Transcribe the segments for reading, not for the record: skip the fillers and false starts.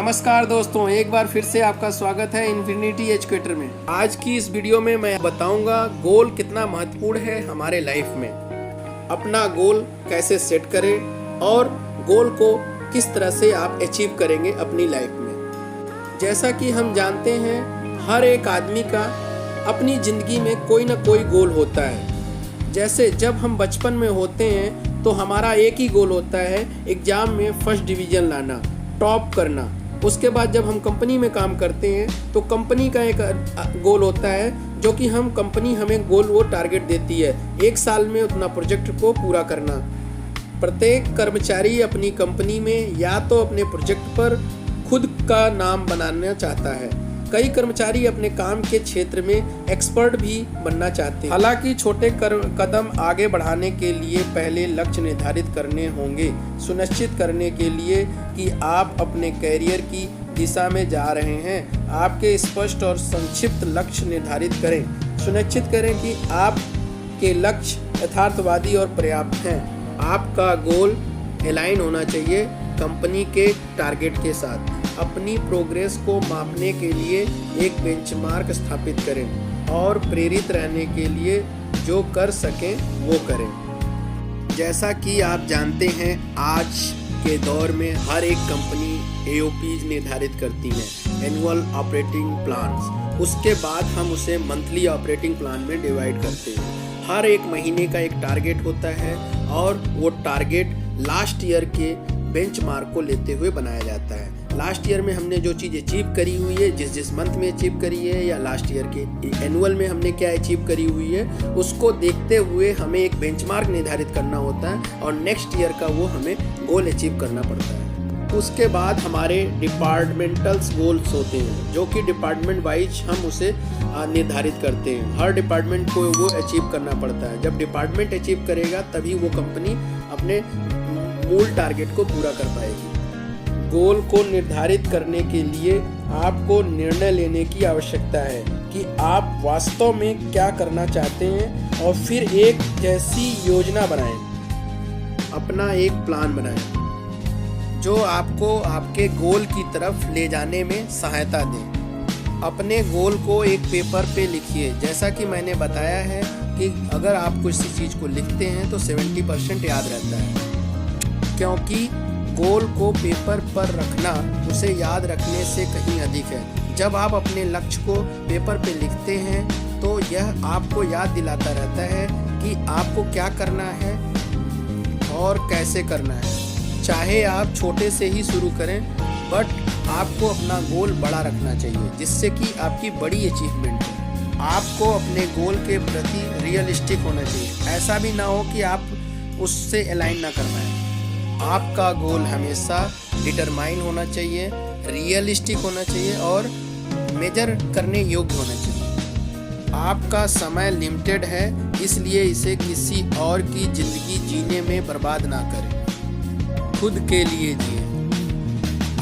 नमस्कार दोस्तों, एक बार फिर से आपका स्वागत है इन्फिनिटी एजुकेटर में। आज की इस वीडियो में मैं बताऊंगा गोल कितना महत्वपूर्ण है हमारे लाइफ में, अपना गोल कैसे सेट करें और गोल को किस तरह से आप अचीव करेंगे अपनी लाइफ में। जैसा कि हम जानते हैं, हर एक आदमी का अपनी ज़िंदगी में कोई ना कोई गोल होता है। जैसे जब हम बचपन में होते हैं तो हमारा एक ही गोल होता है, एग्ज़ाम में फर्स्ट डिवीज़न लाना, टॉप करना। उसके बाद जब हम कंपनी में काम करते हैं तो कंपनी का एक गोल होता है, जो कि कंपनी हमें गोल वो टारगेट देती है, 1 साल में उतना प्रोजेक्ट को पूरा करना। प्रत्येक कर्मचारी अपनी कंपनी में या तो अपने प्रोजेक्ट पर खुद का नाम बनाना चाहता है, कई कर्मचारी अपने काम के क्षेत्र में एक्सपर्ट भी बनना चाहते हैं। हालांकि छोटे कदम आगे बढ़ाने के लिए पहले लक्ष्य निर्धारित करने होंगे, सुनिश्चित करने के लिए कि आप अपने कैरियर की दिशा में जा रहे हैं। आपके स्पष्ट और संक्षिप्त लक्ष्य निर्धारित करें, सुनिश्चित करें कि आपके लक्ष्य यथार्थवादी और पर्याप्त हैं। आपका गोल अलाइन होना चाहिए कंपनी के टारगेट के साथ। अपनी प्रोग्रेस को मापने के लिए एक बेंचमार्क स्थापित करें और प्रेरित रहने के लिए जो कर सकें वो करें। जैसा कि आप जानते हैं, आज के दौर में हर एक कंपनी AOPs निर्धारित करती है, एनुअल ऑपरेटिंग प्लान्स। उसके बाद हम उसे मंथली ऑपरेटिंग प्लान में डिवाइड करते हैं। हर एक महीने का एक टारगेट होता है और वो टारगेट लास्ट ईयर के बेंचमार्क को लेते हुए बनाया जाता है। लास्ट ईयर में हमने जो चीज़ अचीव करी हुई है, जिस मंथ में अचीव करी है, या लास्ट ईयर के एनुअल में हमने क्या अचीव करी हुई है, उसको देखते हुए हमें एक बेंचमार्क निर्धारित करना होता है और नेक्स्ट ईयर का वो हमें गोल अचीव करना पड़ता है। उसके बाद हमारे डिपार्टमेंटल्स गोल्स होते हैं, जो कि डिपार्टमेंट वाइज हम उसे निर्धारित करते हैं। हर डिपार्टमेंट को वो अचीव करना पड़ता है। जब डिपार्टमेंट अचीव करेगा तभी वो कंपनी अपने मूल टारगेट को पूरा कर पाएगी। गोल को निर्धारित करने के लिए आपको निर्णय लेने की आवश्यकता है कि आप वास्तव में क्या करना चाहते हैं और फिर एक जैसी योजना बनाएं, अपना एक प्लान बनाएं जो आपको आपके गोल की तरफ ले जाने में सहायता दे। अपने गोल को एक पेपर पे लिखिए। जैसा कि मैंने बताया है कि अगर आप किसी चीज़ को लिखते हैं तो 70% याद रहता है, क्योंकि गोल को पेपर पर रखना उसे याद रखने से कहीं अधिक है। जब आप अपने लक्ष्य को पेपर पे लिखते हैं तो यह आपको याद दिलाता रहता है कि आपको क्या करना है और कैसे करना है। चाहे आप छोटे से ही शुरू करें, बट आपको अपना गोल बड़ा रखना चाहिए, जिससे कि आपकी बड़ी अचीवमेंट हो। आपको अपने गोल के प्रति रियलिस्टिक होना चाहिए। ऐसा भी ना हो कि आप उससे अलाइन ना कर पाएं। आपका गोल हमेशा डिटरमाइन होना चाहिए, रियलिस्टिक होना चाहिए और मेजर करने योग्य होना चाहिए। आपका समय लिमिटेड है, इसलिए इसे किसी और की ज़िंदगी जीने में बर्बाद ना करें, खुद के लिए जिए।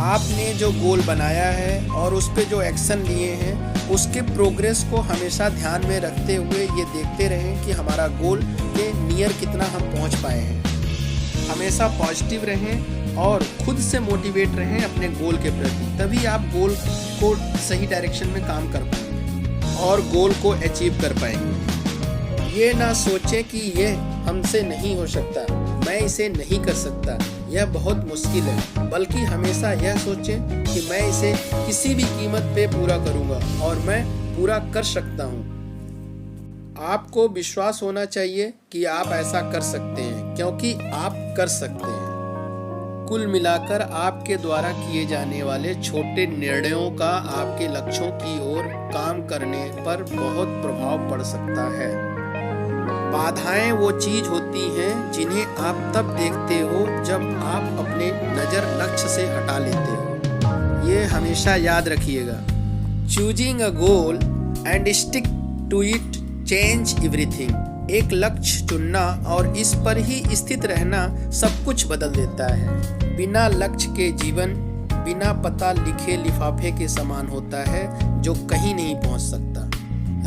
आपने जो गोल बनाया है और उस पे जो एक्शन लिए हैं, उसके प्रोग्रेस को हमेशा ध्यान में रखते हुए ये देखते रहें कि हमारा गोल के नियर कितना हम पहुंच पाए हैं। हमेशा पॉजिटिव रहें और खुद से मोटिवेट रहें अपने गोल के प्रति, तभी आप गोल को सही डायरेक्शन में काम कर पाएंगे और गोल को अचीव कर पाएंगे। ये ना सोचें कि ये हमसे नहीं हो सकता, मैं इसे नहीं कर सकता, यह बहुत मुश्किल है, बल्कि हमेशा यह सोचें कि मैं इसे किसी भी कीमत पे पूरा करूँगा और मैं पूरा कर सकता हूँ। आपको विश्वास होना चाहिए कि आप ऐसा कर सकते हैं, क्योंकि आप कर सकते हैं। कुल मिलाकर आपके द्वारा किए जाने वाले छोटे निर्णयों का आपके लक्ष्यों की ओर काम करने पर बहुत प्रभाव पड़ सकता है। बाधाएं वो चीज होती हैं जिन्हें आप तब देखते हो जब आप अपने नज़र लक्ष्य से हटा लेते हो। ये हमेशा याद रखिएगा। Choosing a goal and stick to it change everything. एक लक्ष्य चुनना और इस पर ही स्थित रहना सब कुछ बदल देता है। बिना लक्ष्य के जीवन बिना पता लिखे लिफाफे के समान होता है, जो कहीं नहीं पहुंच सकता।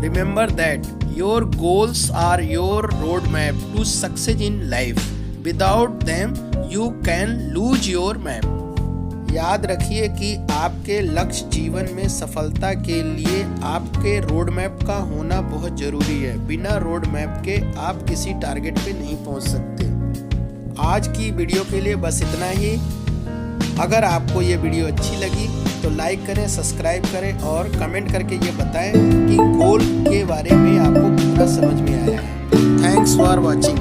Remember that your goals are your road map to success in life. Without them you can lose your map. याद रखिए कि आपके लक्ष्य जीवन में सफलता के लिए आपके रोड मैप का होना बहुत ज़रूरी है। बिना रोड मैप के आप किसी टारगेट पे नहीं पहुंच सकते। आज की वीडियो के लिए बस इतना ही। अगर आपको ये वीडियो अच्छी लगी तो लाइक करें, सब्सक्राइब करें और कमेंट करके ये बताएं कि गोल के बारे में आपको कितना समझ में आया है। Thanks for watching.